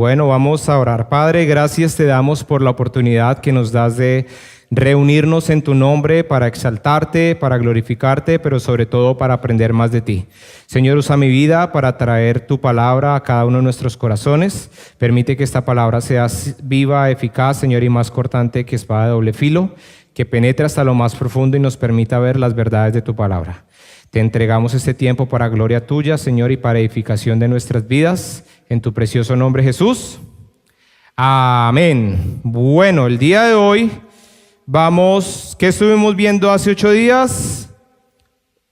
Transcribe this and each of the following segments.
Bueno, vamos a orar. Padre, gracias te damos por la oportunidad que nos das de reunirnos en tu nombre para exaltarte, para glorificarte, pero sobre todo para aprender más de ti. Señor, usa mi vida para traer tu palabra a cada uno de nuestros corazones. Permite que esta palabra sea viva, eficaz, Señor, y más cortante que espada de doble filo, que penetre hasta lo más profundo y nos permita ver las verdades de tu palabra. Te entregamos este tiempo para gloria tuya, Señor, y para edificación de nuestras vidas. En tu precioso nombre, Jesús. Amén. Bueno, el día de hoy vamos, ¿qué estuvimos viendo hace 8 días?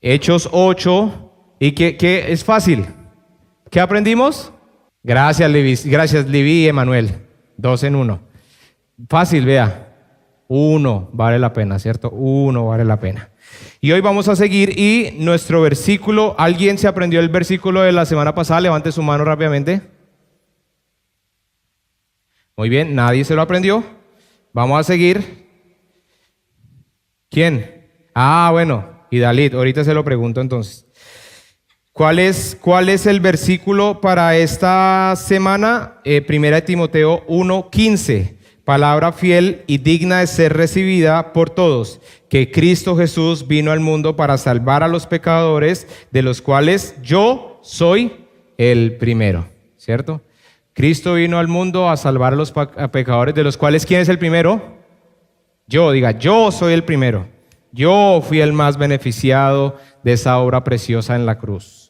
Hechos 8. ¿Y qué es fácil? ¿Qué aprendimos? Gracias, Livi y Emanuel. 2 en 1. Fácil, vea. 1 vale la pena, ¿cierto? 1 vale la pena. Y hoy vamos a seguir y nuestro versículo, ¿alguien se aprendió el versículo de la semana pasada? Levante su mano rápidamente. Muy bien, nadie se lo aprendió. Vamos a seguir. ¿Quién? Bueno, y Dalit, ahorita se lo pregunto entonces. ¿Cuál es el versículo para esta semana? 1 Timoteo 1:15. Palabra fiel y digna de ser recibida por todos, que Cristo Jesús vino al mundo para salvar a los pecadores, de los cuales yo soy el primero, ¿cierto? Cristo vino al mundo a salvar a los pecadores, de los cuales ¿quién es el primero? Yo, diga, yo soy el primero. Yo fui el más beneficiado de esa obra preciosa en la cruz.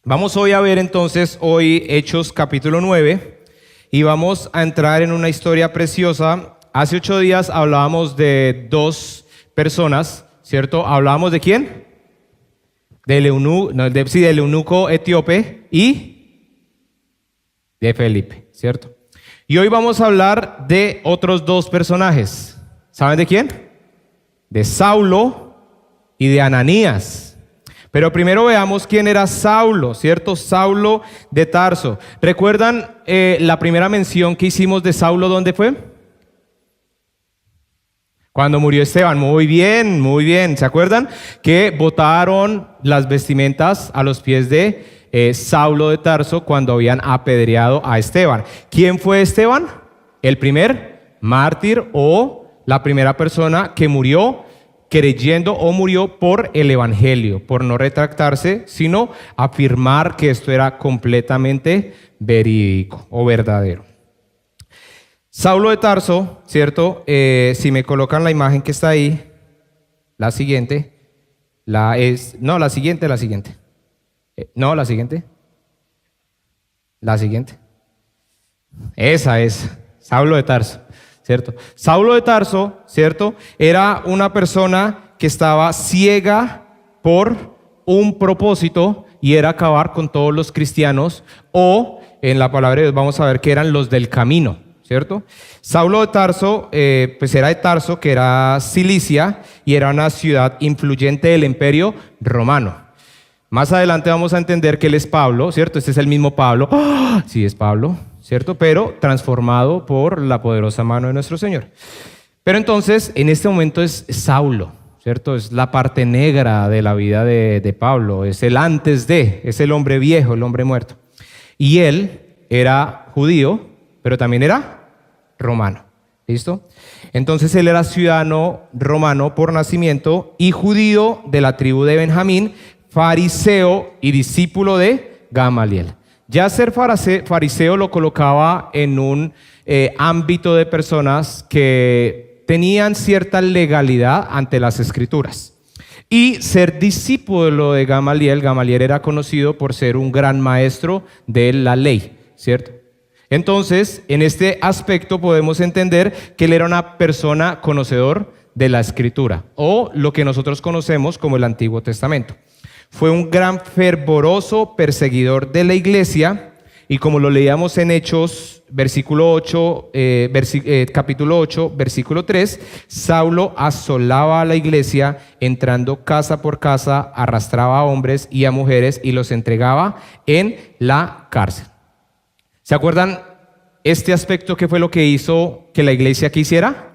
Vamos hoy a ver entonces, Hechos capítulo 9, y vamos a entrar en una historia preciosa. Hace 8 días hablábamos de 2 personas, ¿cierto? ¿Hablábamos de quién? Del eunuco etíope y de Felipe, ¿cierto? Y hoy vamos a hablar de otros 2 personajes. ¿Saben de quién? De Saulo y de Ananías. Pero primero veamos quién era Saulo, ¿cierto? Saulo de Tarso. ¿Recuerdan la primera mención que hicimos de Saulo? ¿Dónde fue? Cuando murió Esteban. Muy bien, muy bien. ¿Se acuerdan? Que botaron las vestimentas a los pies de Saulo de Tarso cuando habían apedreado a Esteban. ¿Quién fue Esteban? El primer mártir o la primera persona que murió creyendo o murió por el evangelio, por no retractarse, sino afirmar que esto era completamente verídico o verdadero. Saulo de Tarso, ¿cierto? Si me colocan la imagen que está ahí, la siguiente. La siguiente. Esa es, Saulo de Tarso. ¿Cierto? Saulo de Tarso, ¿cierto? Era una persona que estaba ciega por un propósito y era acabar con todos los cristianos, o en la palabra de Dios vamos a ver que eran los del camino, ¿cierto? Saulo de Tarso, pues era de Tarso, que era Cilicia, y era una ciudad influyente del Imperio Romano. Más adelante vamos a entender que él es Pablo, ¿cierto? Este es el mismo Pablo. ¡Oh! Sí, es Pablo, ¿cierto? Pero transformado por la poderosa mano de nuestro Señor. Pero entonces, en este momento es Saulo, ¿cierto? Es la parte negra de la vida de Pablo, es el antes de, es el hombre viejo, el hombre muerto. Y él era judío, pero también era romano, ¿listo? Entonces él era ciudadano romano por nacimiento y judío de la tribu de Benjamín, fariseo y discípulo de Gamaliel. Ya ser fariseo lo colocaba en un ámbito de personas que tenían cierta legalidad ante las escrituras. Y ser discípulo de Gamaliel, Gamaliel era conocido por ser un gran maestro de la ley, ¿cierto? Entonces, en este aspecto podemos entender que él era una persona conocedor de la escritura, o lo que nosotros conocemos como el Antiguo Testamento. Fue un gran fervoroso perseguidor de la iglesia y como lo leíamos en Hechos capítulo 8, versículo 3, Saulo asolaba a la iglesia entrando casa por casa, arrastraba a hombres y a mujeres y los entregaba en la cárcel. ¿Se acuerdan este aspecto que fue lo que hizo que la iglesia que hiciera?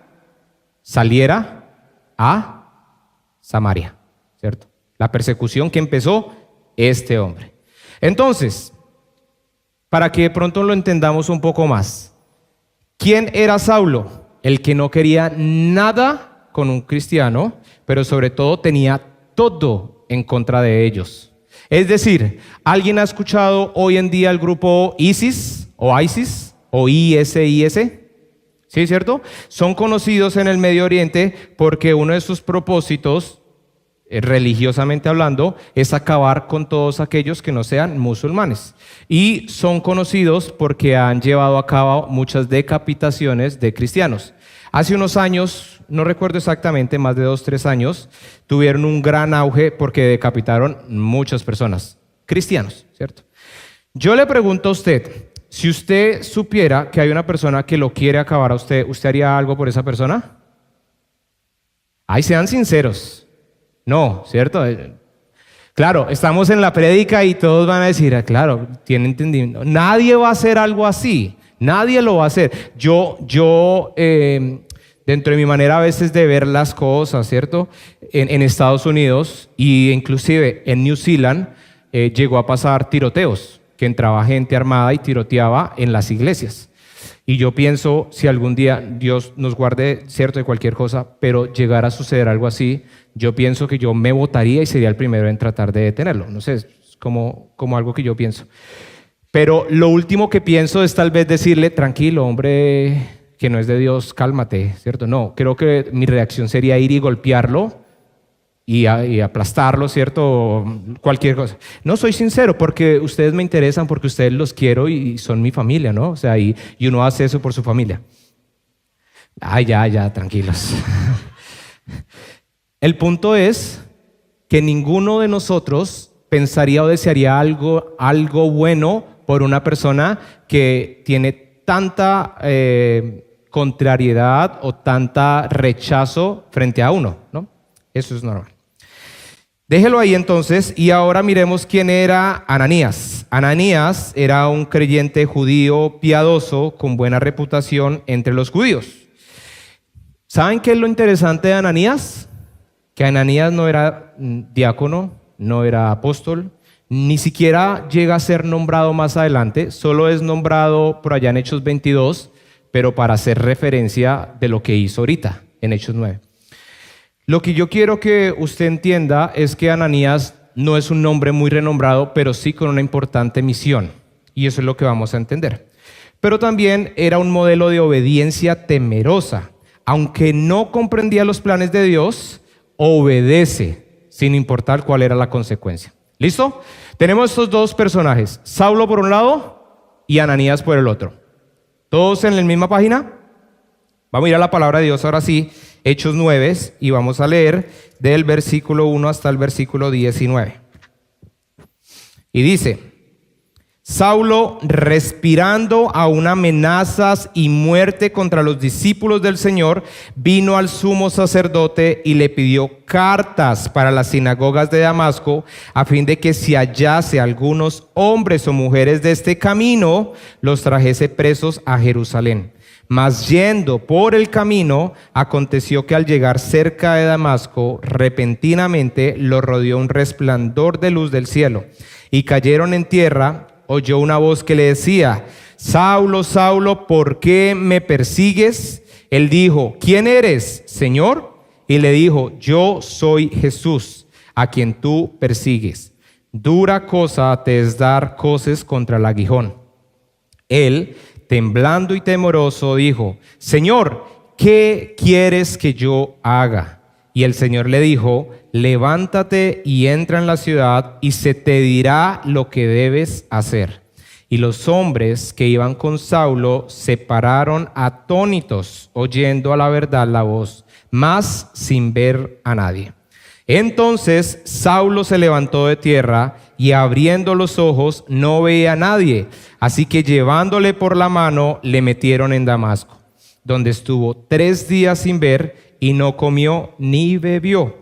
Saliera a Samaria, ¿cierto? La persecución que empezó este hombre. Entonces, para que de pronto lo entendamos un poco más. ¿Quién era Saulo? El que no quería nada con un cristiano, pero sobre todo tenía todo en contra de ellos. Es decir, ¿alguien ha escuchado hoy en día el grupo ISIS o ISIS o ISIS? ¿Sí, cierto? Son conocidos en el Medio Oriente porque uno de sus propósitos, religiosamente hablando, es acabar con todos aquellos que no sean musulmanes. Y son conocidos porque han llevado a cabo muchas decapitaciones de cristianos. Hace unos años, no recuerdo exactamente, más de 2, 3 años, tuvieron un gran auge porque decapitaron muchas personas, cristianos, ¿cierto? Yo le pregunto a usted, si usted supiera que hay una persona que lo quiere acabar a usted, ¿usted haría algo por esa persona? Ay, sean sinceros. No, ¿cierto? Claro, estamos en la prédica y todos van a decir, claro, tiene entendimiento. Nadie va a hacer algo así, nadie lo va a hacer. Yo dentro de mi manera a veces de ver las cosas, ¿cierto? En Estados Unidos e inclusive en New Zealand llegó a pasar tiroteos, que entraba gente armada y tiroteaba en las iglesias. Y yo pienso, si algún día Dios nos guarde, cierto, de cualquier cosa, pero llegara a suceder algo así, yo pienso que yo me botaría y sería el primero en tratar de detenerlo. No sé, es como algo que yo pienso. Pero lo último que pienso es tal vez decirle, tranquilo, hombre, que no es de Dios, cálmate, ¿cierto? No, creo que mi reacción sería ir y golpearlo y aplastarlo, ¿cierto? Cualquier cosa. No, soy sincero, porque ustedes me interesan, porque ustedes los quiero y son mi familia, ¿no? O sea, y uno hace eso por su familia. Ay, ya, tranquilos. El punto es que ninguno de nosotros pensaría o desearía algo bueno por una persona que tiene tanta contrariedad o tanta rechazo frente a uno, ¿no? Eso es normal. Déjelo ahí entonces y ahora miremos quién era Ananías. Ananías era un creyente judío piadoso con buena reputación entre los judíos. ¿Saben qué es lo interesante de Ananías? Que Ananías no era diácono, no era apóstol, ni siquiera llega a ser nombrado más adelante, solo es nombrado por allá en Hechos 22, pero para hacer referencia de lo que hizo ahorita en Hechos 9. Lo que yo quiero que usted entienda es que Ananías no es un nombre muy renombrado, pero sí con una importante misión. Y eso es lo que vamos a entender. Pero también era un modelo de obediencia temerosa. Aunque no comprendía los planes de Dios, obedece, sin importar cuál era la consecuencia. ¿Listo? Tenemos estos dos personajes, Saulo por un lado y Ananías por el otro. ¿Todos en la misma página? Vamos a ir a la palabra de Dios ahora sí, Hechos 9, y vamos a leer del versículo 1 hasta el versículo 19. Y dice: Saulo, respirando aún amenazas y muerte contra los discípulos del Señor, vino al sumo sacerdote y le pidió cartas para las sinagogas de Damasco, a fin de que si hallase algunos hombres o mujeres de este camino, los trajese presos a Jerusalén. Mas yendo por el camino, aconteció que al llegar cerca de Damasco, repentinamente lo rodeó un resplandor de luz del cielo, y cayeron en tierra. Oyó una voz que le decía: Saulo, Saulo, ¿por qué me persigues? Él dijo: ¿quién eres, Señor? Y le dijo: yo soy Jesús, a quien tú persigues. Dura cosa te es dar coces contra el aguijón. Él, temblando y temeroso, dijo: Señor, ¿qué quieres que yo haga? Y el Señor le dijo: levántate y entra en la ciudad y se te dirá lo que debes hacer. Y los hombres que iban con Saulo se pararon atónitos, oyendo a la verdad la voz, mas sin ver a nadie. Entonces Saulo se levantó de tierra y abriendo los ojos no veía a nadie. Así que llevándole por la mano le metieron en Damasco, donde estuvo 3 días sin ver y no comió ni bebió.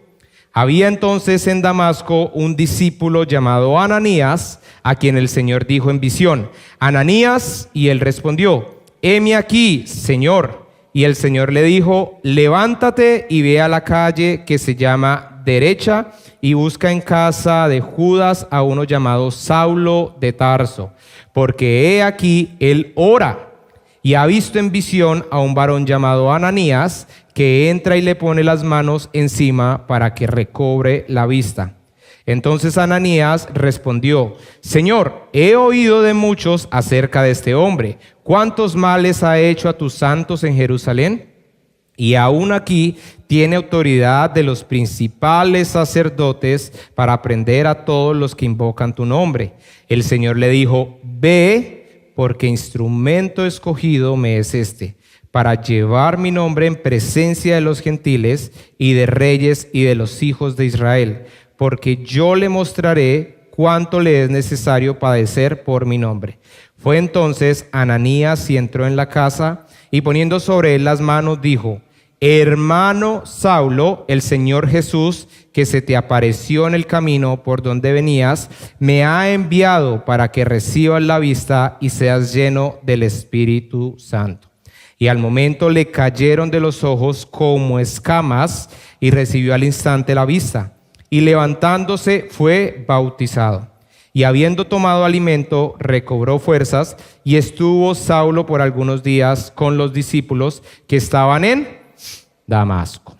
Había entonces en Damasco un discípulo llamado Ananías, a quien el Señor dijo en visión: Ananías, y él respondió: heme aquí, Señor. Y el Señor le dijo: levántate y ve a la calle que se llama derecha y busca en casa de Judas a uno llamado Saulo de Tarso, porque he aquí él ora y ha visto en visión a un varón llamado Ananías que entra y le pone las manos encima para que recobre la vista. Entonces Ananías respondió: Señor, he oído de muchos acerca de este hombre, cuántos males ha hecho a tus santos en Jerusalén, y aún aquí tiene autoridad de los principales sacerdotes para prender a todos los que invocan tu nombre. El Señor le dijo: Ve, porque instrumento escogido me es este, para llevar mi nombre en presencia de los gentiles y de reyes y de los hijos de Israel, porque yo le mostraré cuánto le es necesario padecer por mi nombre. Fue entonces Ananías y entró en la casa, y poniendo sobre él las manos dijo: Hermano Saulo, el Señor Jesús, que se te apareció en el camino por donde venías, me ha enviado para que recibas la vista y seas lleno del Espíritu Santo. Y al momento le cayeron de los ojos como escamas, y recibió al instante la vista. Y levantándose fue bautizado. Y habiendo tomado alimento, recobró fuerzas, y estuvo Saulo por algunos días con los discípulos que estaban en Damasco.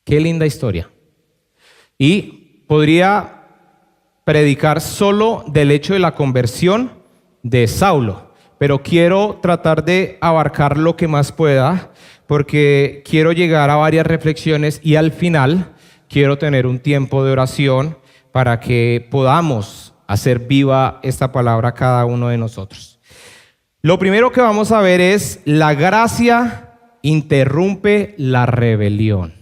Qué linda historia. Y podría predicar solo del hecho de la conversión de Saulo, pero quiero tratar de abarcar lo que más pueda, porque quiero llegar a varias reflexiones y al final quiero tener un tiempo de oración para que podamos hacer viva esta palabra cada uno de nosotros. Lo primero que vamos a ver es: la gracia interrumpe la rebelión.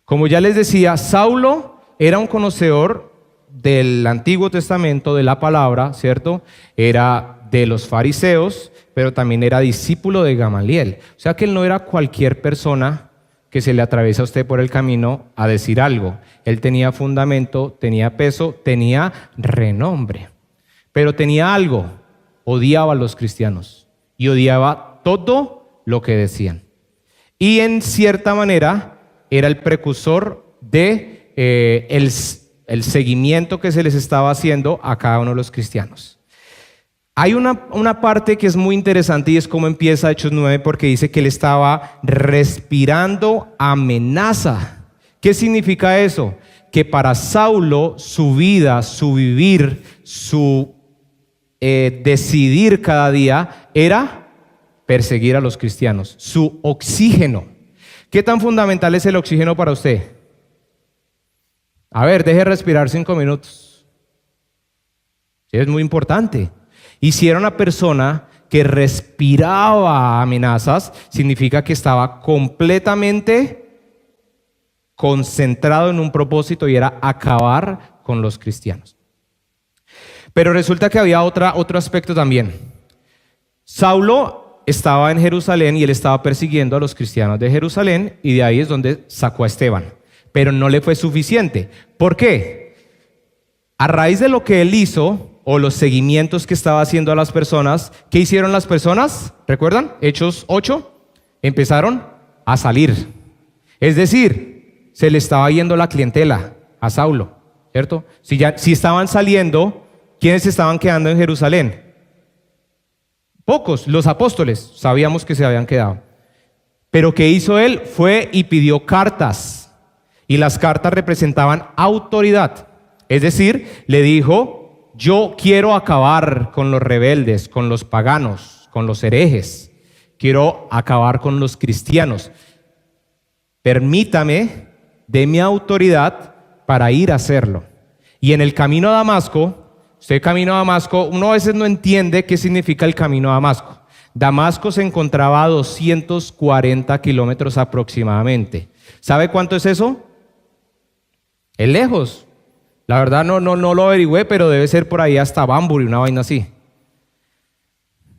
Como ya les decía, Saulo era un conocedor del Antiguo Testamento, de la palabra, ¿cierto? Era de los fariseos, pero también era discípulo de Gamaliel. O sea que él no era cualquier persona que se le atraviesa a usted por el camino a decir algo. Él tenía fundamento, tenía peso, tenía renombre. Pero tenía algo: odiaba a los cristianos y odiaba todo lo que decían. Y en cierta manera era el precursor de el seguimiento que se les estaba haciendo a cada uno de los cristianos. Hay una parte que es muy interesante, y es cómo empieza Hechos 9, porque dice que él estaba respirando amenaza. ¿Qué significa eso? Que para Saulo su vida, su vivir, su decidir cada día era perseguir a los cristianos, su oxígeno. ¿Qué tan fundamental es el oxígeno para usted? A ver, deje respirar 5 minutos. Sí, es muy importante. Y si era una persona que respiraba amenazas, significa que estaba completamente concentrado en un propósito, y era acabar con los cristianos. Pero resulta que había otro aspecto también. Saulo estaba en Jerusalén y él estaba persiguiendo a los cristianos de Jerusalén, y de ahí es donde sacó a Esteban. Pero no le fue suficiente. ¿Por qué? A raíz de lo que él hizo, o los seguimientos que estaba haciendo a las personas, ¿qué hicieron las personas? ¿Recuerdan? Hechos 8, empezaron a salir. Es decir, se le estaba yendo la clientela a Saulo, ¿cierto? Si estaban saliendo, ¿quiénes estaban quedando en Jerusalén? Pocos, los apóstoles, sabíamos que se habían quedado. Pero ¿qué hizo él? Fue y pidió cartas, y las cartas representaban autoridad. Es decir, le dijo: yo quiero acabar con los rebeldes, con los paganos, con los herejes. Quiero acabar con los cristianos. Permítame, déme autoridad para ir a hacerlo. Y en el camino a Damasco, usted camino a Damasco, uno a veces no entiende qué significa el camino a Damasco. Damasco se encontraba a 240 kilómetros aproximadamente. ¿Sabe cuánto es eso? Es lejos. La verdad no lo averigüé, pero debe ser por ahí hasta Banbury, una vaina así.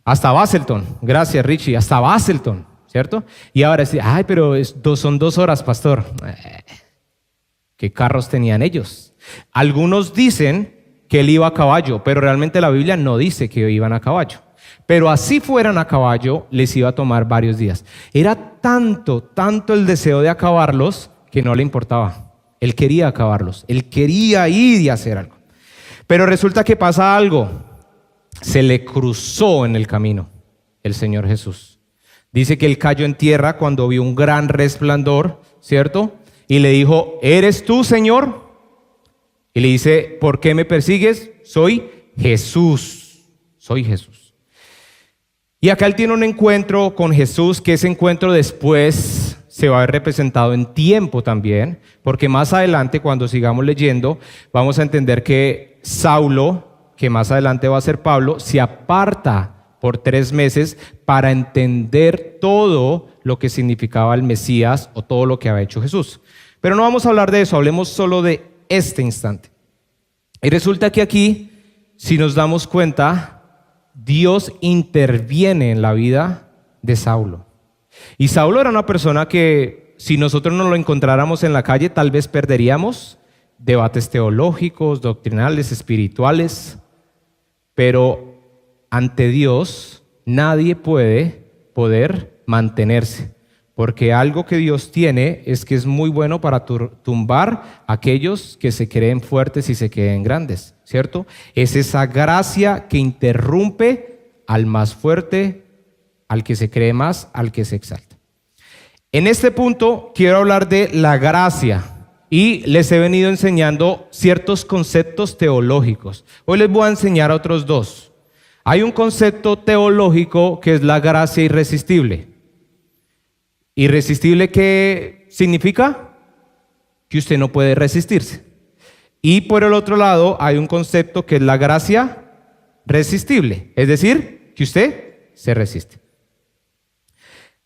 Hasta Basselton. Gracias, Richie. Hasta Basselton, ¿cierto? Y ahora sí, ay, pero son 2 horas, pastor. ¿Qué carros tenían ellos? Algunos dicen que él iba a caballo, pero realmente la Biblia no dice que iban a caballo. Pero así fueran a caballo, les iba a tomar varios días. Era tanto el deseo de acabarlos, que no le importaba. Él quería acabarlos, él quería ir y hacer algo. Pero resulta que pasa algo. Se le cruzó en el camino el Señor Jesús. Dice que él cayó en tierra cuando vio un gran resplandor, ¿cierto? Y le dijo, ¿eres tú, Señor? Y le dice, ¿por qué me persigues? Soy Jesús. Soy Jesús. Y acá él tiene un encuentro con Jesús, que ese encuentro después se va a ver representado en tiempo también, porque más adelante, cuando sigamos leyendo, vamos a entender que Saulo, que más adelante va a ser Pablo, se aparta por 3 meses para entender todo lo que significaba el Mesías o todo lo que había hecho Jesús. Pero no vamos a hablar de eso, hablemos solo de este instante. Y resulta que aquí, si nos damos cuenta, Dios interviene en la vida de Saulo. Y Saulo era una persona que, si nosotros no lo encontráramos en la calle, tal vez perderíamos debates teológicos, doctrinales, espirituales. Pero ante Dios nadie puede mantenerse, porque algo que Dios tiene es que es muy bueno para tumbar a aquellos que se creen fuertes y se creen grandes, ¿cierto? Es esa gracia que interrumpe al más fuerte, al que se cree más, al que se exalta. En este punto quiero hablar de la gracia y les he venido enseñando ciertos conceptos teológicos. Hoy les voy a enseñar otros 2. Hay un concepto teológico que es la gracia irresistible. ¿Irresistible qué significa? Que usted no puede resistirse. Y por el otro lado hay un concepto que es la gracia resistible, es decir, que usted se resiste.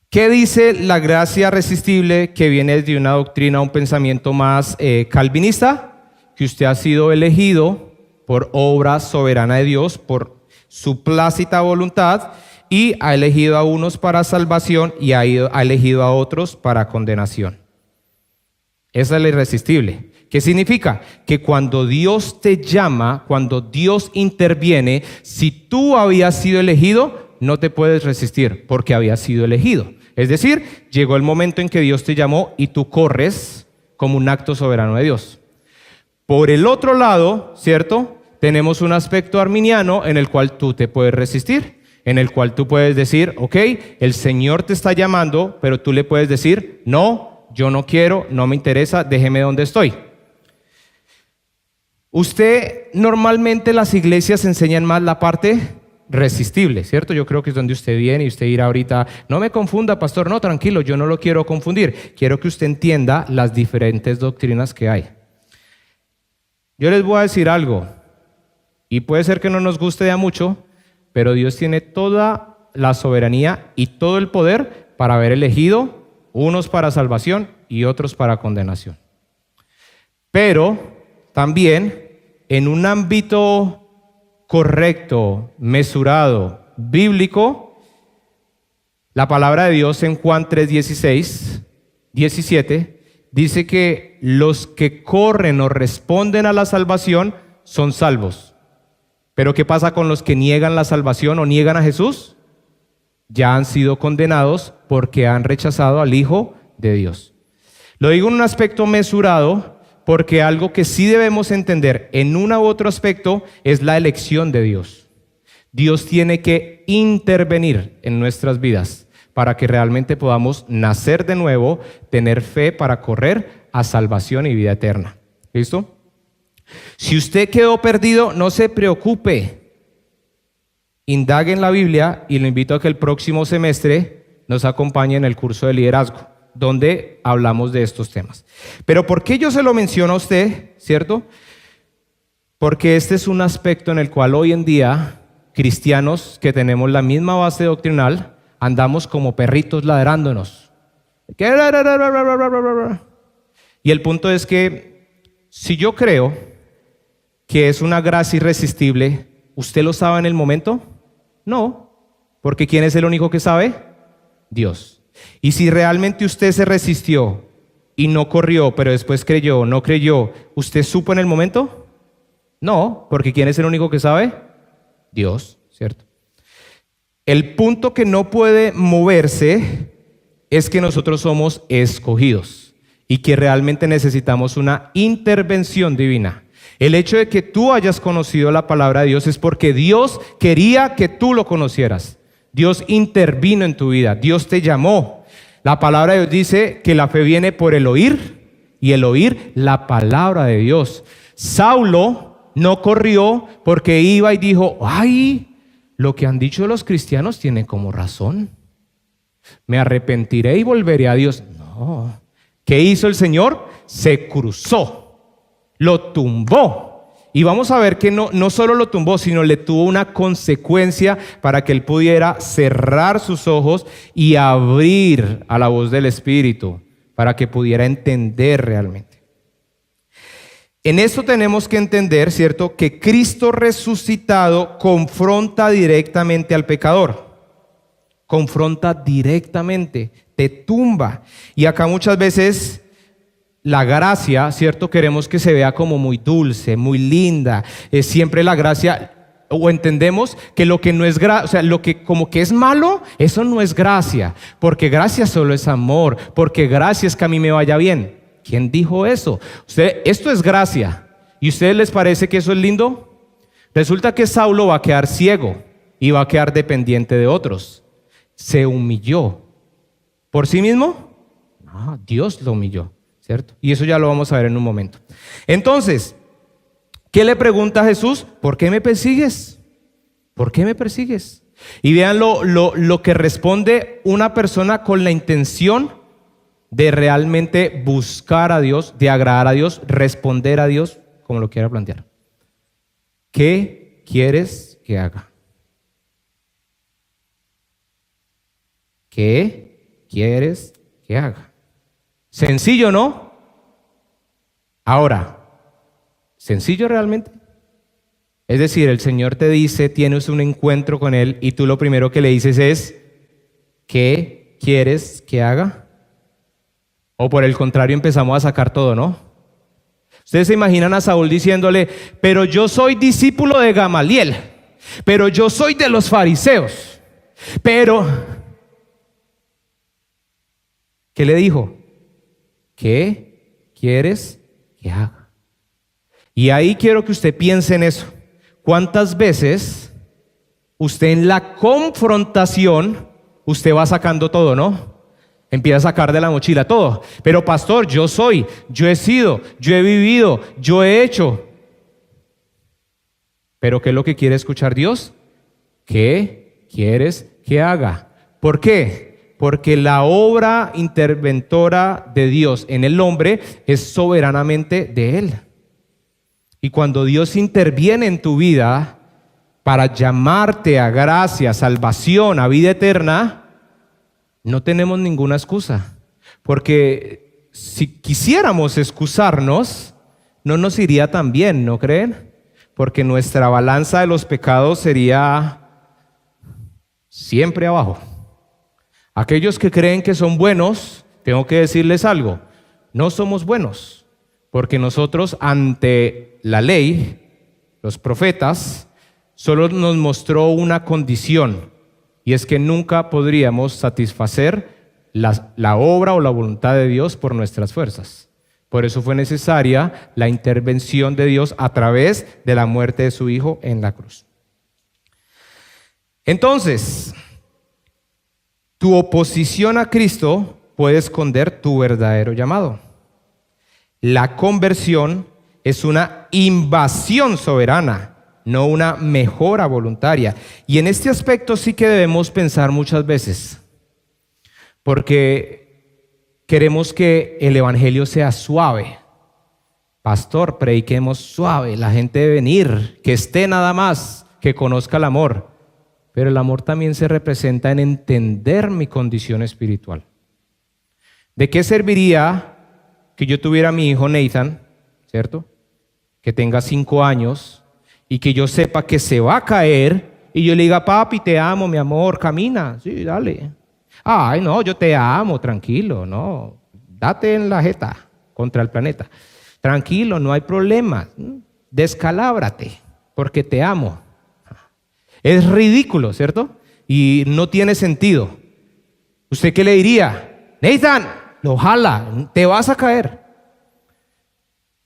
¿Qué dice la gracia resistible que viene de una doctrina, un pensamiento más calvinista? Que usted ha sido elegido por obra soberana de Dios, por su plácita voluntad, y ha elegido a unos para salvación y ha elegido a otros para condenación. Esa es la irresistible. ¿Qué significa? Que cuando Dios te llama, cuando Dios interviene, si tú habías sido elegido, no te puedes resistir porque habías sido elegido. Es decir, llegó el momento en que Dios te llamó y tú corres como un acto soberano de Dios. Por el otro lado, ¿cierto? Tenemos un aspecto arminiano en el cual tú te puedes resistir, en el cual tú puedes decir, ok, el Señor te está llamando, pero tú le puedes decir, no, yo no quiero, no me interesa, déjeme donde estoy. Usted, normalmente las iglesias enseñan más la parte resistible, ¿cierto? Yo creo que es donde usted viene y usted dirá ahorita, no me confunda, pastor, no, tranquilo, yo no lo quiero confundir. Quiero que usted entienda las diferentes doctrinas que hay. Yo les voy a decir algo, y puede ser que no nos guste ya mucho, pero Dios tiene toda la soberanía y todo el poder para haber elegido unos para salvación y otros para condenación. Pero también en un ámbito correcto, mesurado, bíblico, la palabra de Dios en Juan 3:16, 17, dice que los que corren o responden a la salvación son salvos. Pero ¿qué pasa con los que niegan la salvación o niegan a Jesús? Ya han sido condenados porque han rechazado al Hijo de Dios. Lo digo en un aspecto mesurado porque algo que sí debemos entender en un u otro aspecto es la elección de Dios. Dios tiene que intervenir en nuestras vidas para que realmente podamos nacer de nuevo, tener fe para correr a salvación y vida eterna. ¿Listo? Si usted quedó perdido, no se preocupe. Indague en la Biblia y le invito a que el próximo semestre nos acompañe en el curso de liderazgo, donde hablamos de estos temas. Pero ¿por qué yo se lo menciono a usted, cierto? Porque este es un aspecto en el cual hoy en día, cristianos que tenemos la misma base doctrinal, andamos como perritos ladrándonos. Y el punto es que si yo creo que es una gracia irresistible, ¿usted lo sabe en el momento? No, porque ¿quién es el único que sabe? Dios. Y si realmente usted se resistió y no corrió, pero después creyó, no creyó, ¿usted supo en el momento? No, porque ¿quién es el único que sabe? Dios, ¿cierto? El punto que no puede moverse es que nosotros somos escogidos. y que realmente necesitamos una intervención divina. El hecho de que tú hayas conocido la palabra de Dios es porque Dios quería que tú lo conocieras. Dios intervino en tu vida, Dios te llamó. La palabra de Dios dice que la fe viene por el oír y el oír la palabra de Dios. Saulo no corrió porque iba y dijo, ay, lo que han dicho los cristianos tiene como razón. Me arrepentiré y volveré a Dios. No. ¿Qué hizo el Señor? Se cruzó, lo tumbó. Y vamos a ver que no solo lo tumbó, sino le tuvo una consecuencia para que él pudiera cerrar sus ojos y abrir a la voz del Espíritu, para que pudiera entender realmente. En esto tenemos que entender, ¿cierto?, que Cristo resucitado confronta directamente al pecador. Confronta directamente, te tumba. Y acá muchas veces la gracia, ¿cierto?, queremos que se vea como muy dulce, muy linda. Es siempre la gracia, o entendemos que lo que no es gracia, o sea, lo que como que es malo, eso no es gracia. Porque gracia solo es amor, porque gracia es que a mí me vaya bien. ¿Quién dijo eso? Esto es gracia. ¿Y a ustedes les parece que eso es lindo? Resulta que Saulo va a quedar ciego y va a quedar dependiente de otros. Se humilló. ¿Por sí mismo? No, Dios lo humilló, ¿cierto? Y eso ya lo vamos a ver en un momento. Entonces, ¿qué le pregunta a Jesús? ¿Por qué me persigues? ¿Por qué me persigues? Y vean lo que responde una persona con la intención de realmente buscar a Dios, de agradar a Dios, responder a Dios, como lo quiera plantear. ¿Qué quieres que haga? ¿Qué quieres que haga? Sencillo, ¿no? Ahora, ¿sencillo realmente? Es decir, el Señor te dice, tienes un encuentro con Él y tú lo primero que le dices es, ¿qué quieres que haga? O por el contrario empezamos a sacar todo, ¿no? Ustedes se imaginan a Saúl diciéndole, pero yo soy discípulo de Gamaliel, pero yo soy de los fariseos, pero... ¿Qué le dijo? ¿Qué quieres que haga? Y ahí quiero que usted piense en eso. ¿Cuántas veces usted en la confrontación, usted va sacando todo, ¿no? Empieza a sacar de la mochila todo. Pero pastor, yo soy, yo he sido, yo he vivido, yo he hecho. ¿Pero qué es lo que quiere escuchar Dios? ¿Qué quieres que haga? ¿Por qué? Porque la obra interventora de Dios en el hombre es soberanamente de Él. Y cuando Dios interviene en tu vida para llamarte a gracia, salvación, a vida eterna, no tenemos ninguna excusa, porque si quisiéramos excusarnos, no nos iría tan bien, ¿no creen? Porque nuestra balanza de los pecados sería siempre abajo. Aquellos que creen que son buenos, tengo que decirles algo, no somos buenos, porque nosotros ante la ley, los profetas, solo nos mostró una condición, y es que nunca podríamos satisfacer la obra o la voluntad de Dios por nuestras fuerzas. Por eso fue necesaria la intervención de Dios a través de la muerte de su Hijo en la cruz. Entonces, tu oposición a Cristo puede esconder tu verdadero llamado. La conversión es una invasión soberana, no una mejora voluntaria. Y en este aspecto sí que debemos pensar muchas veces, porque queremos que el evangelio sea suave. Pastor, prediquemos suave, la gente debe venir, que esté nada más, que conozca el amor. Pero el amor también se representa en entender mi condición espiritual. ¿De qué serviría que yo tuviera a mi hijo Nathan, ¿cierto?, que tenga 5 años, y que yo sepa que se va a caer y yo le diga, papi, te amo, mi amor, camina, sí, dale. Ay, no, yo te amo, tranquilo, no, date en la jeta contra el planeta. Tranquilo, no hay problema, descalábrate, porque te amo. Es ridículo, ¿cierto? Y no tiene sentido. ¿Usted qué le diría? Nathan, lo jala, te vas a caer.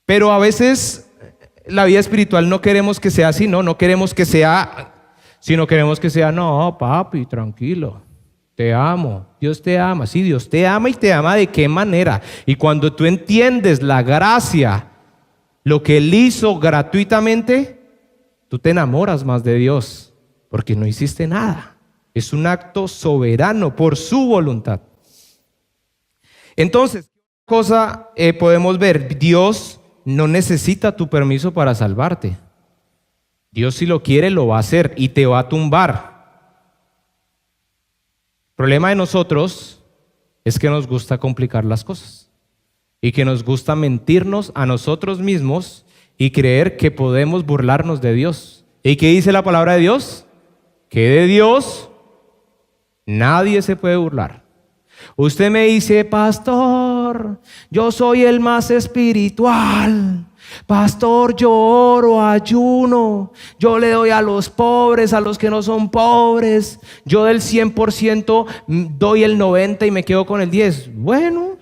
Pero a veces la vida espiritual no queremos que sea así, no queremos que sea, sino queremos que sea, no, papi, tranquilo, te amo, Dios te ama. Sí, Dios te ama, y te ama ¿de qué manera? Y cuando tú entiendes la gracia, lo que Él hizo gratuitamente, tú te enamoras más de Dios, porque no hiciste nada. Es un acto soberano por su voluntad. Entonces, ¿qué cosa podemos ver? Dios no necesita tu permiso para salvarte. Dios, si lo quiere, lo va a hacer y te va a tumbar. El problema de nosotros es que nos gusta complicar las cosas y que nos gusta mentirnos a nosotros mismos y creer que podemos burlarnos de Dios. ¿Y qué dice la palabra de Dios? Que de Dios nadie se puede burlar. Usted me dice, pastor, yo soy el más espiritual. Pastor, yo oro, ayuno, yo le doy a los pobres, a los que no son pobres. Yo del 100% doy el 90% y me quedo con el 10%. Bueno,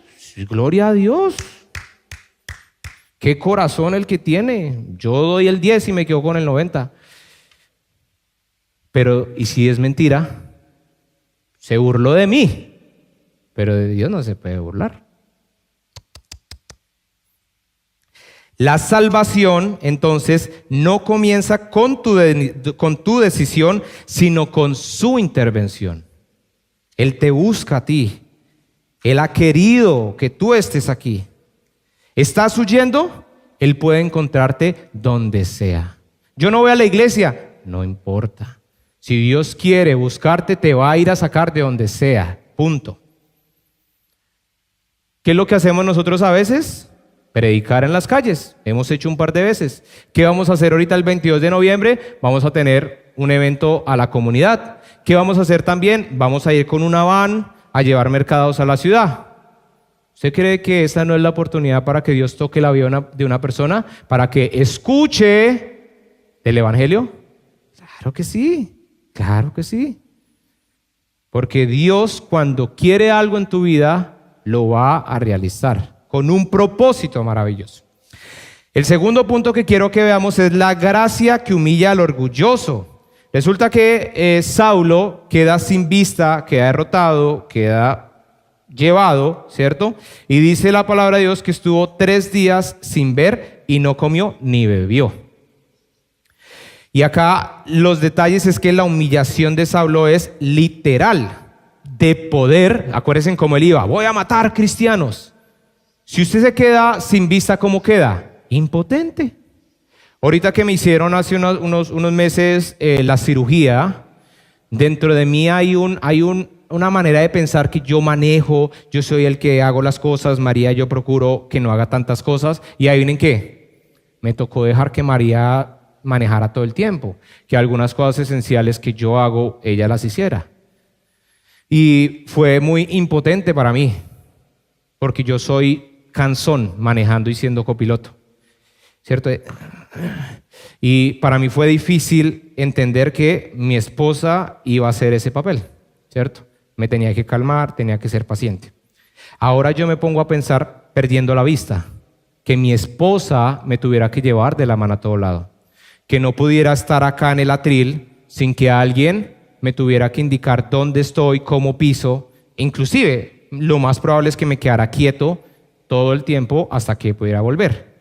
gloria a Dios. Qué corazón el que tiene. Yo doy el 10% y me quedo con el 90%. Pero, ¿y si es mentira? Se burló de mí, pero de Dios no se puede burlar. La salvación, entonces, no comienza con tu decisión, sino con su intervención. Él te busca a ti. Él ha querido que tú estés aquí. ¿Estás huyendo? Él puede encontrarte donde sea. Yo no voy a la iglesia, no importa. Si Dios quiere buscarte, te va a ir a sacar de donde sea. Punto. ¿Qué es lo que hacemos nosotros a veces? Predicar en las calles. Hemos hecho un par de veces. ¿Qué vamos a hacer ahorita el 22 de noviembre? Vamos a tener un evento a la comunidad. ¿Qué vamos a hacer también? Vamos a ir con una van a llevar mercados a la ciudad. ¿Usted cree que esta no es la oportunidad para que Dios toque la vida de una persona? ¿Para que escuche del evangelio? Claro que sí. Claro que sí. Porque Dios, cuando quiere algo en tu vida, lo va a realizar con un propósito maravilloso. El segundo punto que quiero que veamos es la gracia que humilla al orgulloso. Resulta que Saulo queda sin vista, queda derrotado, queda llevado, ¿cierto? Y dice la palabra de Dios que estuvo 3 días sin ver y no comió ni bebió. Y acá los detalles es que la humillación de Saulo es literal, de poder. Acuérdense cómo él iba, voy a matar cristianos. Si usted se queda sin vista, ¿cómo queda? Impotente. Ahorita que me hicieron hace unos meses la cirugía, dentro de mí hay una manera de pensar que yo manejo, yo soy el que hago las cosas, María yo procuro que no haga tantas cosas. Y ahí vienen que me tocó dejar que María manejara todo el tiempo, que algunas cosas esenciales que yo hago, ella las hiciera. Y fue muy impotente para mí, porque yo soy cansón manejando y siendo copiloto, ¿cierto? Y para mí fue difícil entender que mi esposa iba a hacer ese papel, ¿cierto? Me tenía que calmar, tenía que ser paciente. Ahora yo me pongo a pensar, perdiendo la vista, que mi esposa me tuviera que llevar de la mano a todo lado, que no pudiera estar acá en el atril sin que alguien me tuviera que indicar dónde estoy, cómo piso. Inclusive, lo más probable es que me quedara quieto todo el tiempo hasta que pudiera volver.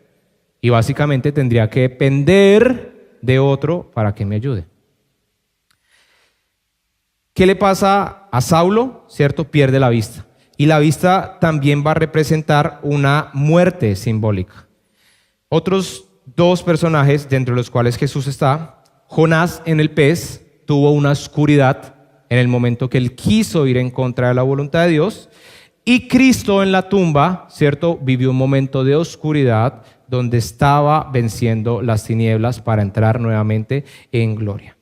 Y básicamente tendría que depender de otro para que me ayude. ¿Qué le pasa a Saulo? ¿Cierto? Pierde la vista. Y la vista también va a representar una muerte simbólica. Otros 2 personajes dentro de los cuales Jesús está, Jonás en el pez tuvo una oscuridad en el momento que él quiso ir en contra de la voluntad de Dios, y Cristo en la tumba, ¿cierto? Vivió un momento de oscuridad donde estaba venciendo las tinieblas para entrar nuevamente en gloria.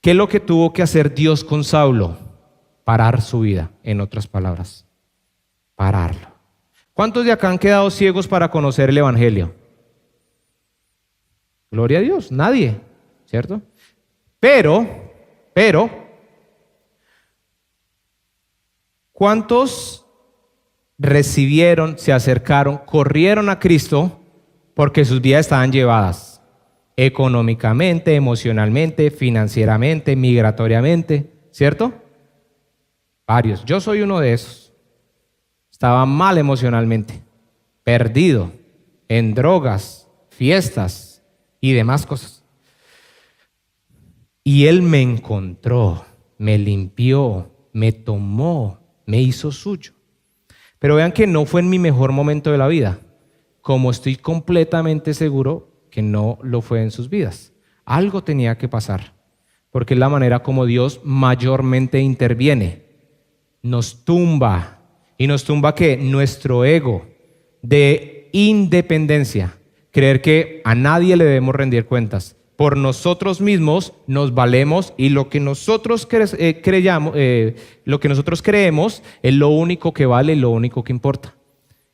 ¿Qué es lo que tuvo que hacer Dios con Saulo? Parar su vida, en otras palabras. Pararlo. ¿Cuántos de acá han quedado ciegos para conocer el evangelio? Gloria a Dios, nadie, ¿cierto? Pero, ¿cuántos recibieron, se acercaron, corrieron a Cristo porque sus vidas estaban llevadas económicamente, emocionalmente, financieramente, migratoriamente, ¿cierto? Varios. Yo soy uno de esos. Estaba mal emocionalmente, perdido en drogas, fiestas y demás cosas. Y Él me encontró, me limpió, me tomó, me hizo suyo. Pero vean que no fue en mi mejor momento de la vida, como estoy completamente seguro que no lo fue en sus vidas. Algo tenía que pasar, porque es la manera como Dios mayormente interviene. Nos tumba, y nos tumba que nuestro ego de independencia, creer que a nadie le debemos rendir cuentas. Por nosotros mismos nos valemos y lo que nosotros creemos es lo único que vale y lo único que importa.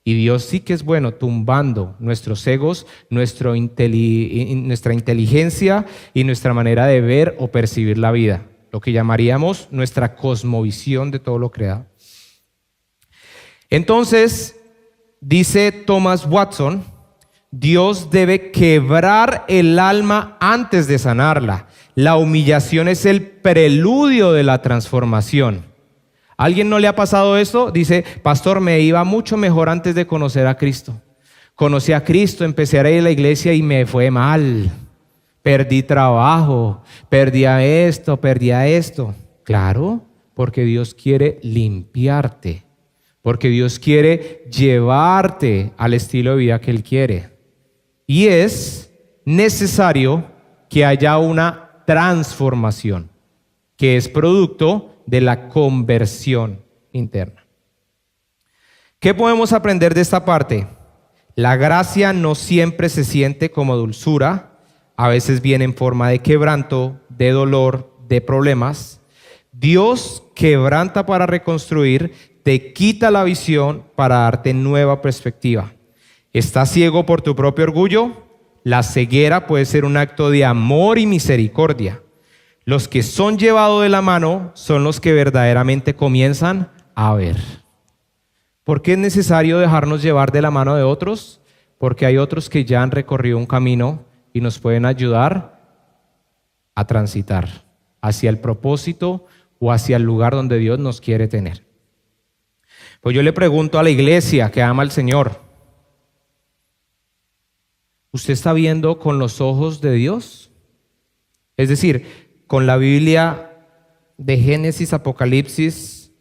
Y Dios sí que es bueno tumbando nuestros egos, nuestra inteligencia y nuestra manera de ver o percibir la vida, lo que llamaríamos nuestra cosmovisión de todo lo creado. Entonces, dice Thomas Watson, Dios debe quebrar el alma antes de sanarla. La humillación es el preludio de la transformación. ¿A alguien no le ha pasado esto? Dice, pastor, me iba mucho mejor antes de conocer a Cristo. Conocí a Cristo, empecé a ir a la iglesia y me fue mal. Perdí trabajo, perdía esto. Claro, porque Dios quiere limpiarte, porque Dios quiere llevarte al estilo de vida que Él quiere. Y es necesario que haya una transformación, que es producto de la conversión interna. ¿Qué podemos aprender de esta parte? La gracia no siempre se siente como dulzura, a veces viene en forma de quebranto, de dolor, de problemas. Dios quebranta para reconstruir, te quita la visión para darte nueva perspectiva. ¿Estás ciego por tu propio orgullo? La ceguera puede ser un acto de amor y misericordia. Los que son llevados de la mano son los que verdaderamente comienzan a ver. ¿Por qué es necesario dejarnos llevar de la mano de otros? Porque hay otros que ya han recorrido un camino y nos pueden ayudar a transitar hacia el propósito o hacia el lugar donde Dios nos quiere tener. Pues yo le pregunto a la iglesia que ama al Señor, ¿usted está viendo con los ojos de Dios? Es decir, con la Biblia de Génesis, Apocalipsis,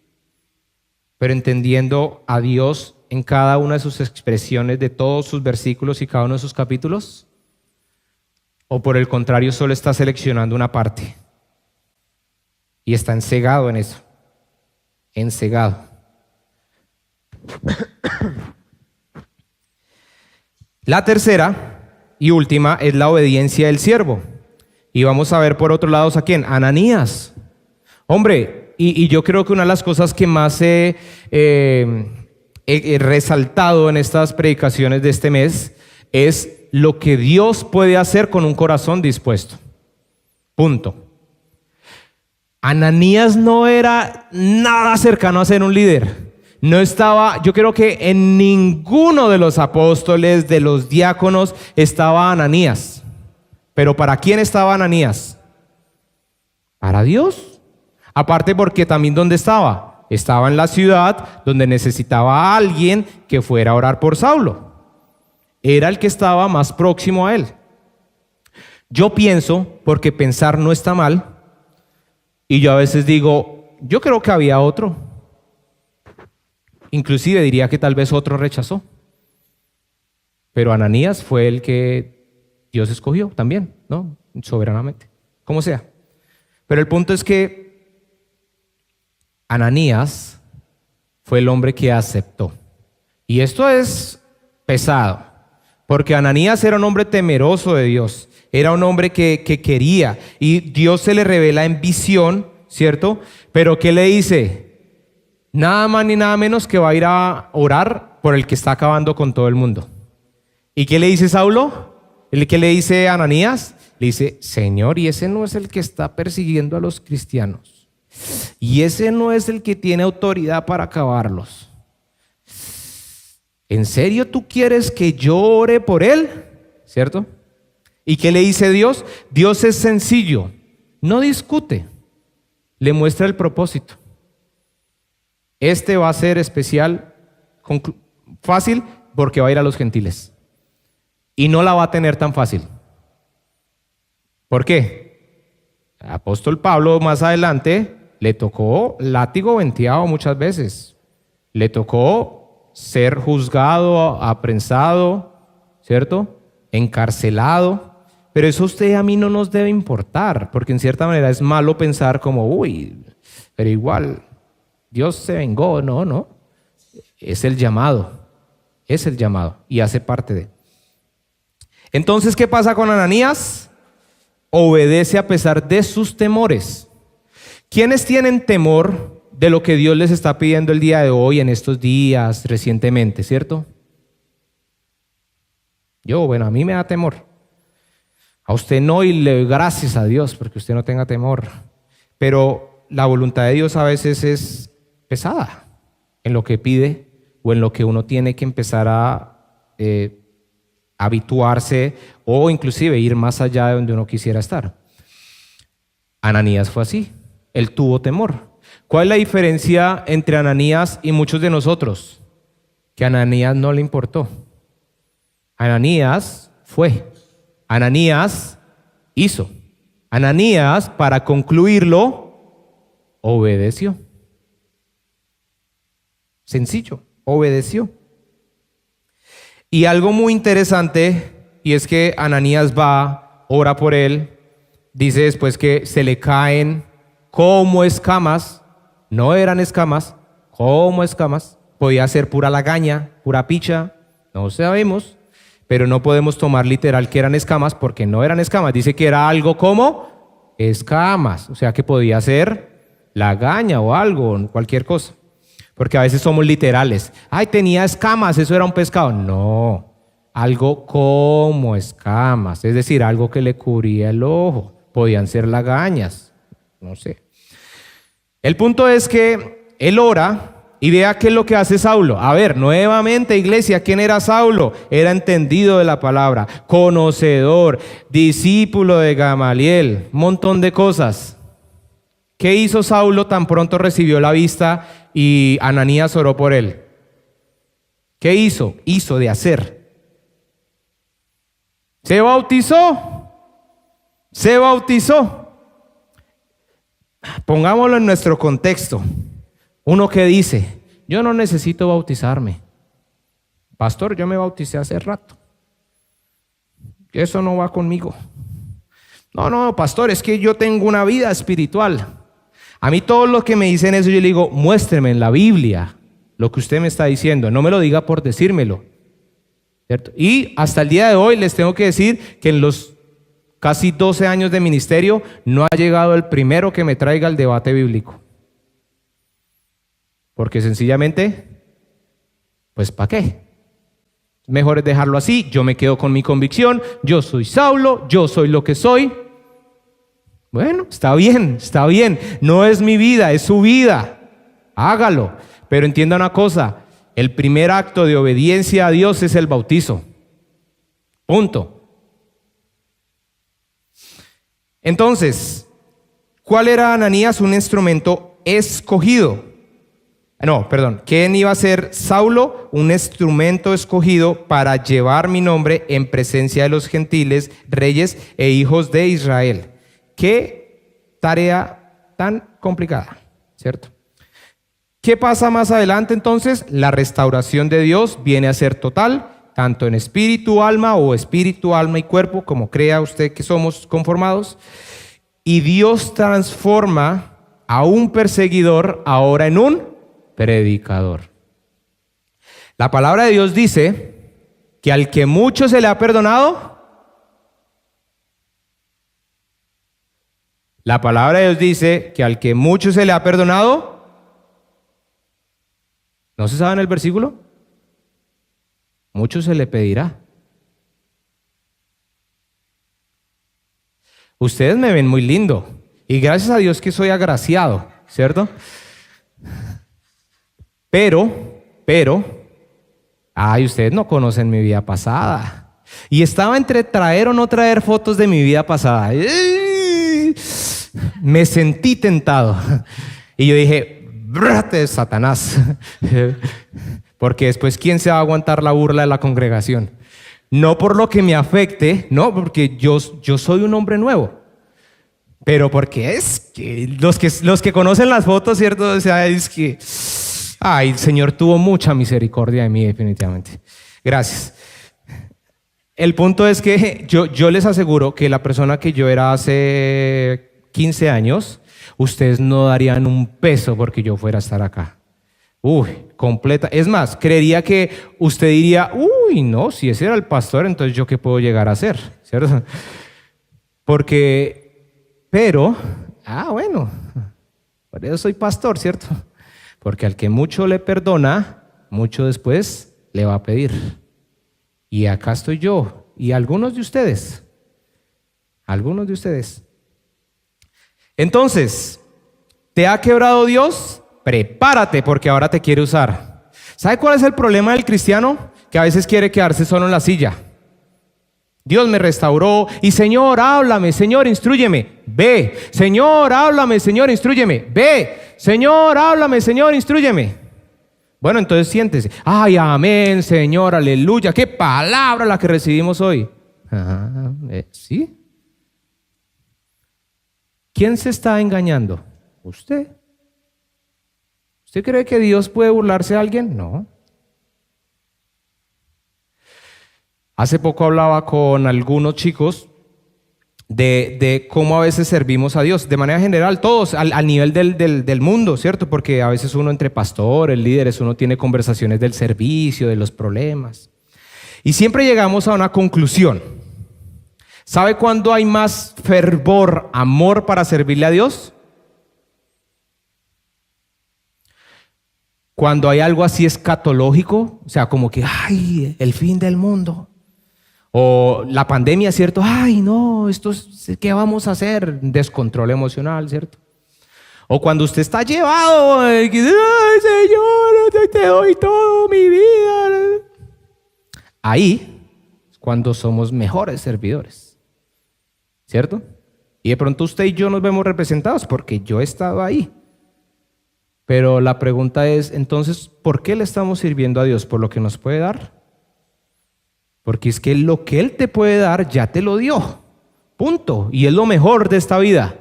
pero entendiendo a Dios en cada una de sus expresiones, de todos sus versículos y cada uno de sus capítulos. ¿O por el contrario solo está seleccionando una parte y está encegado en eso? Encegado. La tercera y última es la obediencia del siervo. Y vamos a ver por otro lado a quién, Ananías. Hombre, y yo creo que una de las cosas que más he resaltado en estas predicaciones de este mes es lo que Dios puede hacer con un corazón dispuesto. Punto. Ananías no era nada cercano a ser un líder. No estaba, yo creo que en ninguno de los apóstoles, de los diáconos, estaba Ananías. Pero ¿para quién estaba Ananías? Para Dios. Aparte porque también ¿dónde estaba? Estaba en la ciudad donde necesitaba a alguien que fuera a orar por Saulo. Era el que estaba más próximo a él. Yo pienso, porque pensar no está mal, y yo a veces digo, yo creo que había otro. Inclusive diría que tal vez otro rechazó. Pero Ananías fue el que Dios escogió también, ¿no? Soberanamente, como sea. Pero el punto es que Ananías fue el hombre que aceptó. Y esto es pesado, porque Ananías era un hombre temeroso de Dios, era un hombre que quería, y Dios se le revela en visión, ¿cierto? Pero ¿qué le dice? Nada más ni nada menos que va a ir a orar por el que está acabando con todo el mundo. ¿Y qué le dice Saulo? ¿Qué le dice Ananías? Le dice, Señor, y ese no es el que está persiguiendo a los cristianos. Y ese no es el que tiene autoridad para acabarlos. ¿En serio tú quieres que yo ore por él? ¿Cierto? ¿Y qué le dice Dios? Dios es sencillo, no discute, le muestra el propósito. Este va a ser especial, fácil, porque va a ir a los gentiles. Y no la va a tener tan fácil. ¿Por qué? El apóstol Pablo más adelante le tocó látigo venteado muchas veces. Le tocó ser juzgado, aprensado, ¿cierto? Encarcelado. Pero eso a usted y a mí no nos debe importar, porque en cierta manera es malo pensar como, uy, pero igual, Dios se vengó. No. Es el llamado y hace parte de. Entonces, ¿qué pasa con Ananías? Obedece a pesar de sus temores. ¿Quiénes tienen temor de lo que Dios les está pidiendo el día de hoy, en estos días, recientemente, cierto? A mí me da temor. A usted no, y le doy gracias a Dios porque usted no tenga temor. Pero la voluntad de Dios a veces es pesada en lo que pide o en lo que uno tiene que empezar a habituarse o inclusive ir más allá de donde uno quisiera estar. Ananías fue así, él tuvo temor. ¿Cuál es la diferencia entre Ananías y muchos de nosotros? Que a Ananías no le importó. Ananías fue, Ananías hizo, Ananías, para concluirlo, obedeció. Sencillo, obedeció. Y algo muy interesante, y es que Ananías va, ora por él, dice después que se le caen como escamas, no eran escamas, como escamas, podía ser pura lagaña, pura picha, no sabemos, pero no podemos tomar literal que eran escamas porque no eran escamas, dice que era algo como escamas, o sea que podía ser lagaña o algo, cualquier cosa. Porque a veces somos literales. Ay, tenía escamas, eso era un pescado. No, algo como escamas, es decir, algo que le cubría el ojo. Podían ser lagañas, no sé. El punto es que él ora y vea qué es lo que hace Saulo. A ver, nuevamente, iglesia, ¿quién era Saulo? Era entendido de la palabra, conocedor, discípulo de Gamaliel, un montón de cosas. ¿Qué hizo Saulo tan pronto recibió la vista y Ananías oró por él? ¿Qué hizo? Hizo de hacer. Se bautizó. Se bautizó. Pongámoslo en nuestro contexto. Uno que dice, yo no necesito bautizarme. Pastor, yo me bauticé hace rato. Eso no va conmigo. No, pastor, es que yo tengo una vida espiritual. A mí todos los que me dicen eso, yo le digo, muéstreme en la Biblia lo que usted me está diciendo. No me lo diga por decírmelo, ¿cierto? Y hasta el día de hoy les tengo que decir que en los casi 12 años de ministerio no ha llegado el primero que me traiga el debate bíblico. Porque sencillamente, pues ¿para qué? Mejor es dejarlo así, yo me quedo con mi convicción, yo soy Saulo, yo soy lo que soy. Bueno, está bien, no es mi vida, es su vida, hágalo. Pero entienda una cosa, el primer acto de obediencia a Dios es el bautizo. Punto. Entonces, ¿cuál era Ananías? Un instrumento escogido. ¿Quién iba a ser Saulo? Un instrumento escogido para llevar mi nombre en presencia de los gentiles, reyes e hijos de Israel. Qué tarea tan complicada, ¿cierto? ¿Qué pasa más adelante entonces? La restauración de Dios viene a ser total, tanto en espíritu, alma y cuerpo, como crea usted que somos conformados. Y Dios transforma a un perseguidor ahora en un predicador. La palabra de Dios dice que al que mucho se le ha perdonado, la palabra de Dios dice que al que mucho se le ha perdonado, ¿no se sabe en el versículo? Mucho se le pedirá. Ustedes me ven muy lindo y gracias a Dios que soy agraciado, ¿cierto? Pero, Ay, ustedes no conocen mi vida pasada. Y estaba entre traer o no traer fotos de mi vida pasada. Me sentí tentado. Y yo dije, brate, Satanás. Porque después, ¿quién se va a aguantar la burla de la congregación? No por lo que me afecte, no, porque yo soy un hombre nuevo. Pero porque es que los que conocen las fotos, ¿cierto? O sea, es que, ay, el Señor tuvo mucha misericordia de mí, definitivamente. Gracias. El punto es que yo les aseguro que la persona que yo era hace 15 años, ustedes no darían un peso porque yo fuera a estar acá. Uy, completa. Es más, creería que usted diría, uy, no, si ese era el pastor, entonces yo qué puedo llegar a hacer, ¿cierto? Pero, bueno, por eso soy pastor, ¿cierto? Porque al que mucho le perdona, mucho después le va a pedir. Y acá estoy yo y algunos de ustedes. Entonces, ¿te ha quebrado Dios? Prepárate porque ahora te quiere usar. ¿Sabe cuál es el problema del cristiano? Que a veces quiere quedarse solo en la silla. Dios me restauró y Señor, háblame, Señor, instrúyeme. Ve, Señor, háblame, Señor, instrúyeme. Ve, Señor, háblame, Señor, instrúyeme. Bueno, entonces siéntese. Ay, amén, Señor, aleluya. Qué palabra la que recibimos hoy. ¿Sí? ¿Quién se está engañando? Usted. ¿Usted cree que Dios puede burlarse de alguien? No. Hace poco hablaba con algunos chicos de cómo a veces servimos a Dios. De manera general, todos al nivel del mundo, ¿cierto? Porque a veces uno entre pastores, líderes, uno tiene conversaciones del servicio, de los problemas. Y siempre llegamos a una conclusión. ¿Sabe cuándo hay más fervor, amor para servirle a Dios? Cuando hay algo así escatológico, o sea, como que, ay, el fin del mundo. O la pandemia, ¿cierto? Ay, no, ¿qué vamos a hacer? Descontrol emocional, ¿cierto? O cuando usted está llevado, ay, Señor, te doy todo mi vida. Ahí es cuando somos mejores servidores, ¿cierto? Y de pronto usted y yo nos vemos representados porque yo he estado ahí. Pero la pregunta es, entonces, ¿por qué le estamos sirviendo a Dios? ¿Por lo que nos puede dar? Porque es que lo que Él te puede dar ya te lo dio. Punto. Y es lo mejor de esta vida.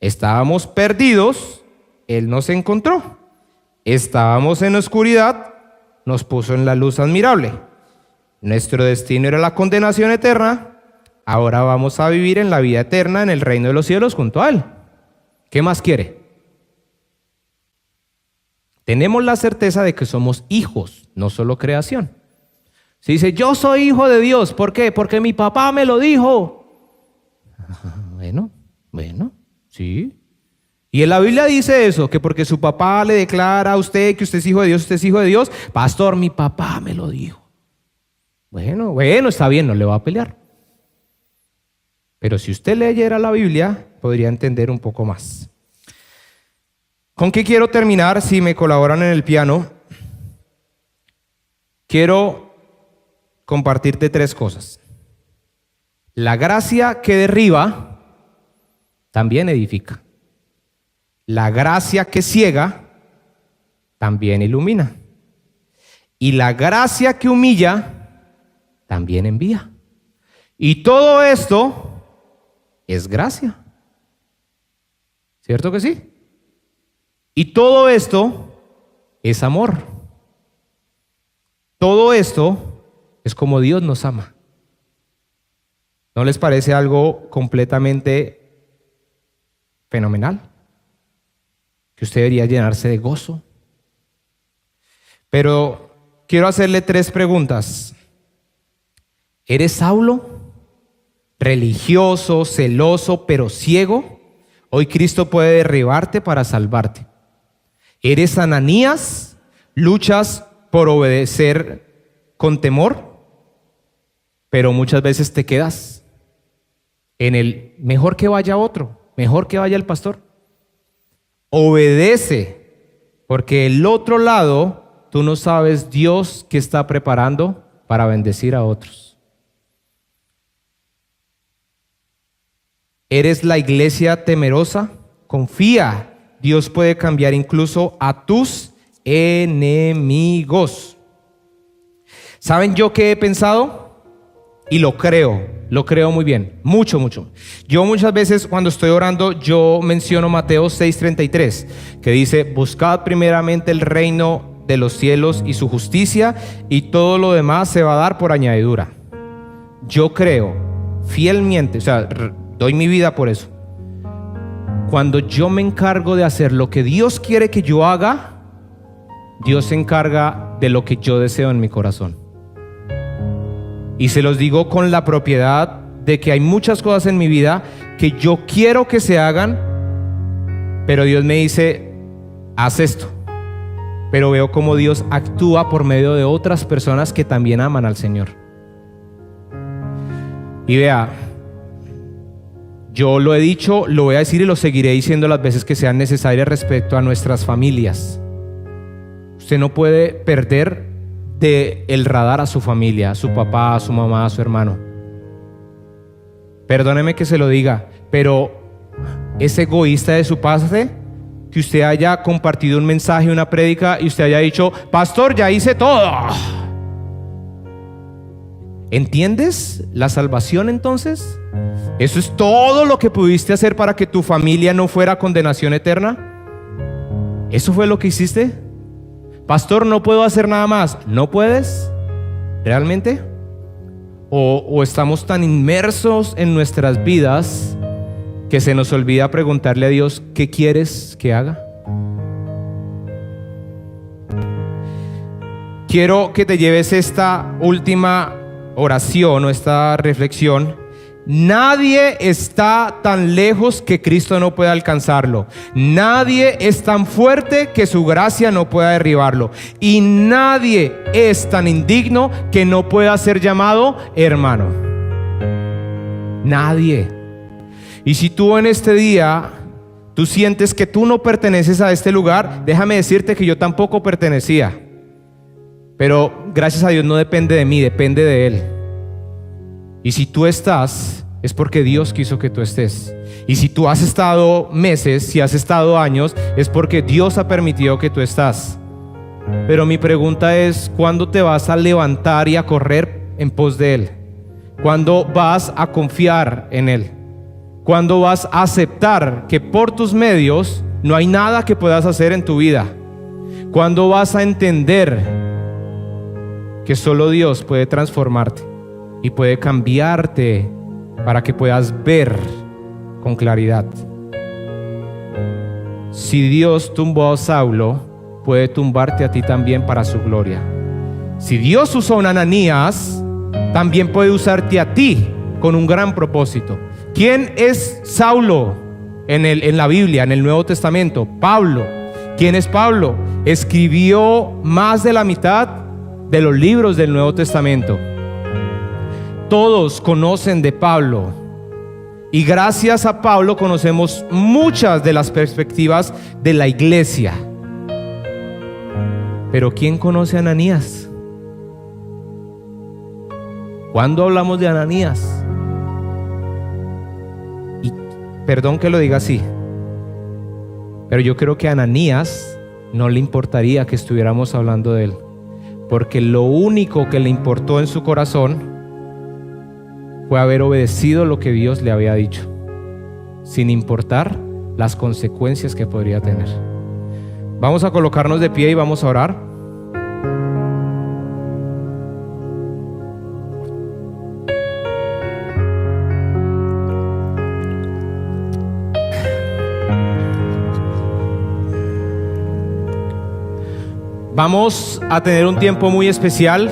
Estábamos perdidos, Él nos encontró. Estábamos en oscuridad, nos puso en la luz admirable. Nuestro destino era la condenación eterna. Ahora vamos a vivir en la vida eterna en el reino de los cielos junto a Él. ¿Qué más quiere? Tenemos la certeza de que somos hijos, no solo creación. Se dice, yo soy hijo de Dios. ¿Por qué? Porque mi papá me lo dijo. Bueno, sí. Y en la Biblia dice eso, que porque su papá le declara a usted que usted es hijo de Dios, usted es hijo de Dios. Pastor, mi papá me lo dijo. Bueno, está bien, no le va a pelear. Pero si usted leyera la Biblia, podría entender un poco más. ¿Con qué quiero terminar? Si me colaboran en el piano, quiero compartirte 3 cosas. La gracia que derriba también edifica. La gracia que ciega también ilumina. Y la gracia que humilla también envía. Y todo esto es gracia. ¿Cierto que sí? Y todo esto es amor. Todo esto es como Dios nos ama. ¿No les parece algo completamente fenomenal? Que usted debería llenarse de gozo. Pero quiero hacerle 3 preguntas. ¿Eres Saulo? Religioso, celoso, pero ciego. Hoy Cristo puede derribarte para salvarte. ¿Eres Ananías? ¿Luchas por obedecer con temor? Pero muchas veces te quedas en el mejor que vaya otro, mejor que vaya el pastor. Obedece, porque el otro lado tú no sabes Dios qué está preparando para bendecir a otros. ¿Eres la iglesia temerosa? Confía, Dios puede cambiar incluso a tus enemigos. ¿Saben yo qué he pensado? Y lo creo muy bien, mucho. Yo muchas veces cuando estoy orando, yo menciono Mateo 6:33, que dice, buscad primeramente el reino de los cielos y su justicia, y todo lo demás se va a dar por añadidura. Yo creo fielmente, o sea, doy mi vida por eso. Cuando yo me encargo de hacer lo que Dios quiere que yo haga, Dios se encarga de lo que yo deseo en mi corazón. Y se los digo con la propiedad de que hay muchas cosas en mi vida que yo quiero que se hagan, pero Dios me dice, haz esto. Pero veo cómo Dios actúa por medio de otras personas que también aman al Señor. Y vea, yo lo he dicho, lo voy a decir y lo seguiré diciendo las veces que sean necesarias respecto a nuestras familias. Usted no puede perder del radar a su familia, a su papá, a su mamá, a su hermano. Perdóneme que se lo diga, pero es egoísta de su parte que usted haya compartido un mensaje, una prédica, y usted haya dicho, pastor, ya hice todo. ¿Entiendes la salvación entonces? ¿Eso es todo lo que pudiste hacer para que tu familia no fuera a condenación eterna? ¿Eso fue lo que hiciste? Pastor, no puedo hacer nada más. ¿No puedes? ¿Realmente? ¿O estamos tan inmersos en nuestras vidas que se nos olvida preguntarle a Dios, ¿qué quieres que haga? Quiero que te lleves esta última oración o esta reflexión. Nadie está tan lejos que Cristo no pueda alcanzarlo. Nadie es tan fuerte que su gracia no pueda derribarlo. Y nadie es tan indigno que no pueda ser llamado hermano. Nadie. Y si tú en este día, tú sientes que tú no perteneces a este lugar, déjame decirte que yo tampoco pertenecía. Pero gracias a Dios no depende de mí, depende de Él. Y si tú estás, es porque Dios quiso que tú estés. Y si tú has estado meses, si has estado años, es porque Dios ha permitido que tú estás. Pero mi pregunta es, ¿cuándo te vas a levantar y a correr en pos de Él? ¿Cuándo vas a confiar en Él? ¿Cuándo vas a aceptar que por tus medios no hay nada que puedas hacer en tu vida? ¿Cuándo vas a entender que solo Dios puede transformarte y puede cambiarte para que puedas ver con claridad? Si Dios tumbó a Saulo, puede tumbarte a ti también para su gloria. Si Dios usó a un Ananías, también puede usarte a ti con un gran propósito. ¿Quién es Saulo en la Biblia, en el Nuevo Testamento? Pablo. ¿Quién es Pablo? Escribió más de la mitad de los libros del Nuevo Testamento. Todos conocen de Pablo, y gracias a Pablo conocemos muchas de las perspectivas de la iglesia. Pero ¿quién conoce a Ananías? ¿Cuándo hablamos de Ananías? Y perdón que lo diga así, pero yo creo que a Ananías no le importaría que estuviéramos hablando de él, porque lo único que le importó en su corazón fue haber obedecido lo que Dios le había dicho, sin importar las consecuencias que podría tener. Vamos a colocarnos de pie y vamos a orar. Vamos a tener un tiempo muy especial.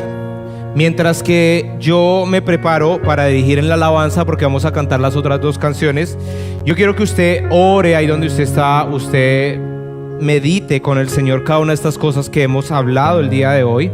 Mientras que yo me preparo para dirigir en la alabanza, porque vamos a cantar las otras dos canciones, yo quiero que usted ore ahí donde usted está, usted medite con el Señor cada una de estas cosas que hemos hablado el día de hoy.